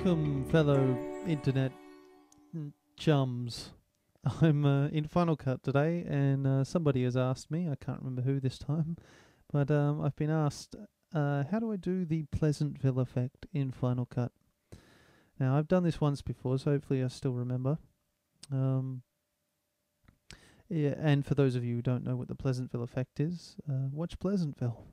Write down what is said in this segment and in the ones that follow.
Welcome, fellow internet chums. I'm in Final Cut today, and somebody has asked me, I can't remember who this time, but I've been asked, how do I do the Pleasantville effect in Final Cut? Now, I've done this once before, so hopefully I still remember. Yeah, and for those of you who don't know what the Pleasantville effect is, watch Pleasantville.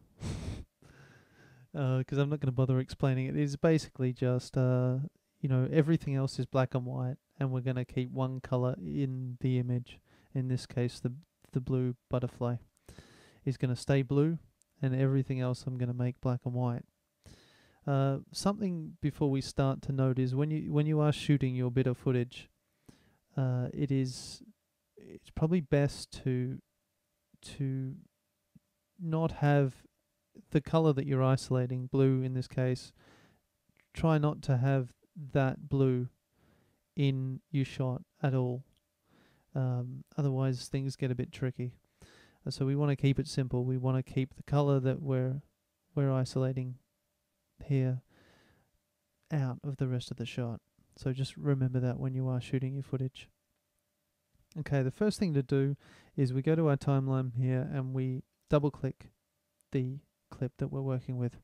Because I'm not going to bother explaining it. It's basically just, everything else is black and white, and we're going to keep one color in the image. In this case, the blue butterfly is going to stay blue, and everything else I'm going to make black and white. Something before we start to note is when you are shooting your bit of footage, it's probably best to not have the color that you're isolating, blue in this case. Try not to have that blue in your shot at all. Otherwise things get a bit tricky. So we want to keep it simple. We want to keep the color that we're isolating here out of the rest of the shot. So just remember that when you are shooting your footage. Okay, the first thing to do is we go to our timeline here and we double click the clip that we're working with,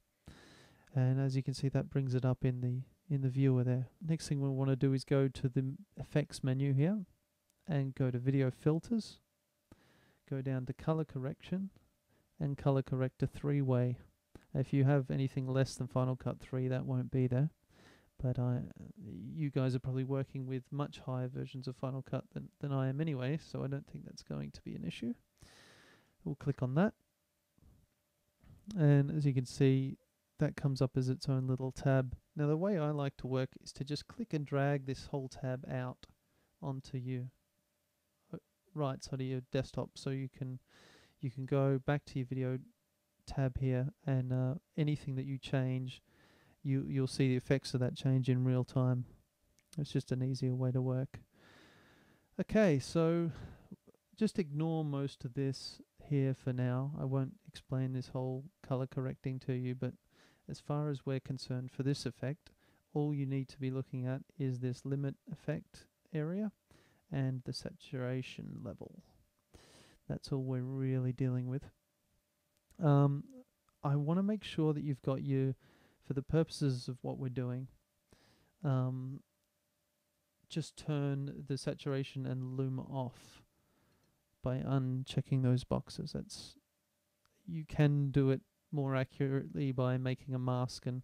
and as you can see, that brings it up in the viewer there. Next thing we want to do is go to the effects menu here and go to video filters, go down to color correction and color corrector 3-way. If you have anything less than Final Cut 3, that won't be there, but you guys are probably working with much higher versions of Final Cut than I am anyway, so I don't think that's going to be an issue. We'll click on that. And as you can see, that comes up as its own little tab. Now the way I like to work is to just click and drag this whole tab out onto your right side of your desktop, so you can go back to your video tab here, and anything that you change, you'll see the effects of that change in real time. It's just an easier way to work. Okay, so just ignore most of this here for now. I won't explain this whole color correcting to you, but as far as we're concerned for this effect, all you need to be looking at is this limit effect area and the saturation level. That's all we're really dealing with. I want to make sure that you've got for the purposes of what we're doing, just turn the saturation and lume off by unchecking those boxes. You can do it more accurately by making a mask, and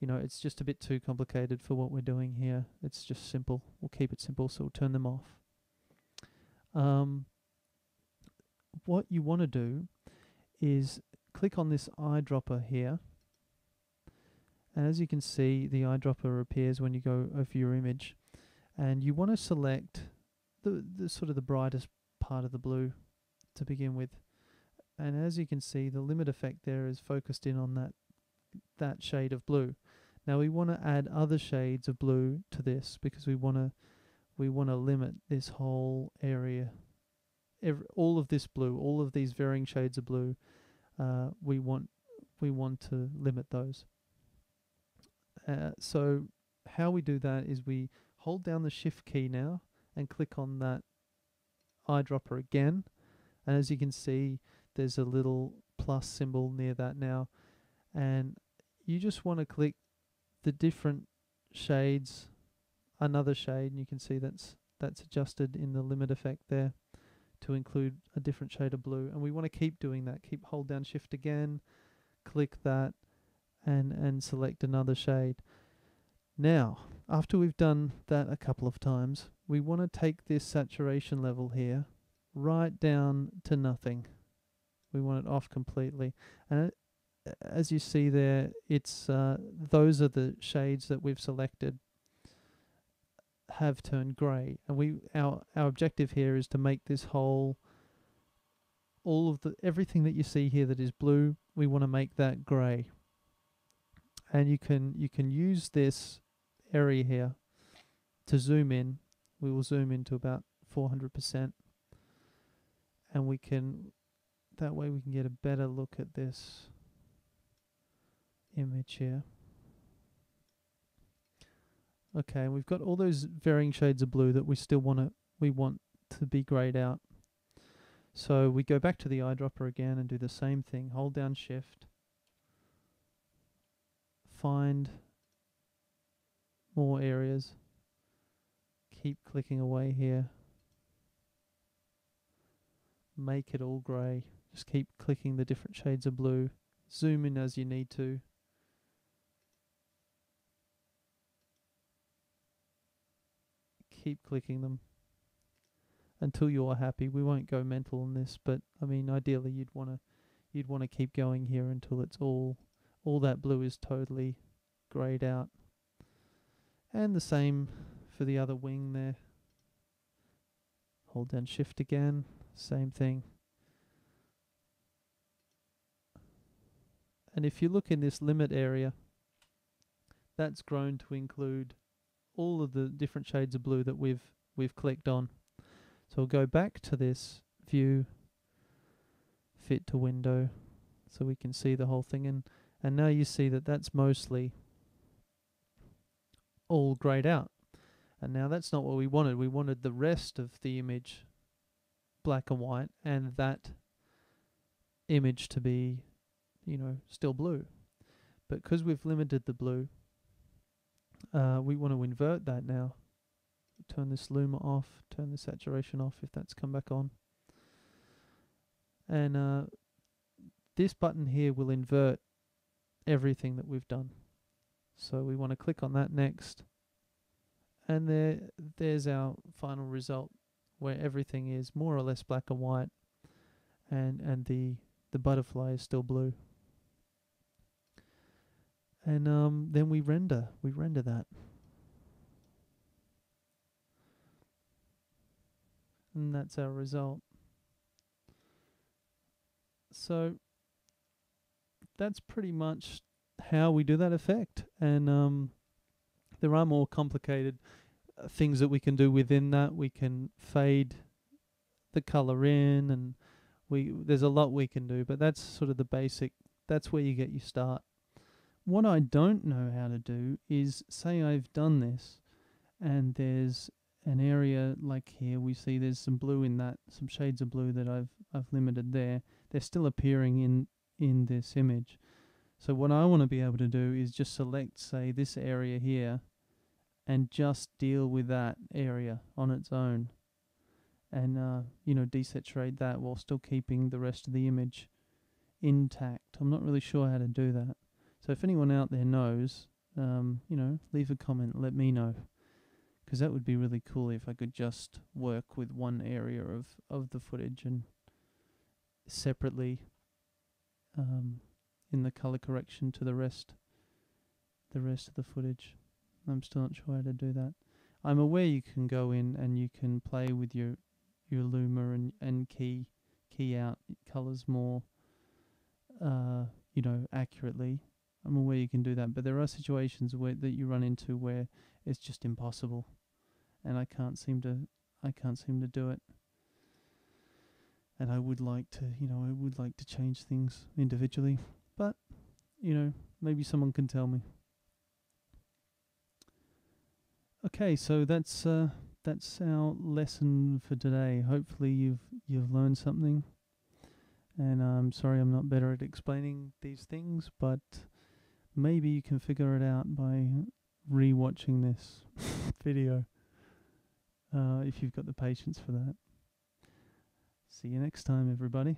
it's just a bit too complicated for what we're doing here. It's just simple. We'll keep it simple, so we'll turn them off. What you want to do is click on this eyedropper here, and as you can see, the eyedropper appears when you go over your image, and you want to select the sort of the brightest part of the blue to begin with. And as you can see, the limit effect there is focused in on that shade of blue. Now we want to add other shades of blue to this, because we want to limit this whole area. All of this blue, all of these varying shades of blue, we want to limit those. So how we do that is we hold down the Shift key now and click on that eyedropper again, and as you can see, there's a little plus symbol near that now, and you just want to click the different shades, another shade, and you can see that's adjusted in the limit effect there to include a different shade of blue, and we want to keep doing that. Hold down Shift again, click that, and select another shade. Now, after we've done that a couple of times, we want to take this saturation level here right down to nothing. We want it off completely. And as you see there, it's those are the shades that we've selected have turned grey. And our objective here is to make this whole, everything that you see here that is blue, we want to make that grey. And you can use this area here to zoom in. We will zoom into about 400%, and that way we can get a better look at this image here. Okay, and we've got all those varying shades of blue that we want to be grayed out. So we go back to the eyedropper again and do the same thing. Hold down Shift, find more areas, keep clicking away here, make it all grey. Just keep clicking the different shades of blue, zoom in as you need to. Keep clicking them until you're happy. We won't go mental on this, but I mean ideally you'd want to keep going here until it's all that blue is totally greyed out. And the same for the other wing there. Hold down Shift again, same thing. And if you look in this limit area, that's grown to include all of the different shades of blue that we've clicked on. So we'll go back to this view, fit to window, so we can see the whole thing. And now you see that that's mostly all greyed out. And now that's not what we wanted. We wanted the rest of the image black and white, and that image to be, still blue. But because we've limited the blue, we want to invert that now. Turn this luma off, turn the saturation off if that's come back on. And this button here will invert everything that we've done. So we want to click on that next. And there's our final result, where everything is more or less black and white, and the butterfly is still blue. And then we render that. And that's our result. So that's pretty much how we do that effect. And there are more complicated things that we can do within that. We can fade the color in, and there's a lot we can do, but that's sort of the basic. That's where you get your start. What I don't know how to do is, say I've done this and there's an area like here, we see there's some blue in that, some shades of blue that I've limited there. They're still appearing in this image. So what I want to be able to do is just select, say, this area here and just deal with that area on its own, and desaturate that while still keeping the rest of the image intact. I'm not really sure how to do that. So if anyone out there knows, leave a comment, let me know, because that would be really cool if I could just work with one area of the footage and separately in the color correction to the rest of the footage. I'm still not sure how to do that. I'm aware you can go in and you can play with your luma and key out colors more accurately. I'm aware you can do that, but there are situations that you run into where it's just impossible, and I can't seem to do it. And I would like to change things individually, but maybe someone can tell me. Okay, so that's our lesson for today. Hopefully you've learned something, and I'm sorry I'm not better at explaining these things, but maybe you can figure it out by re-watching this video if you've got the patience for that. See you next time, everybody.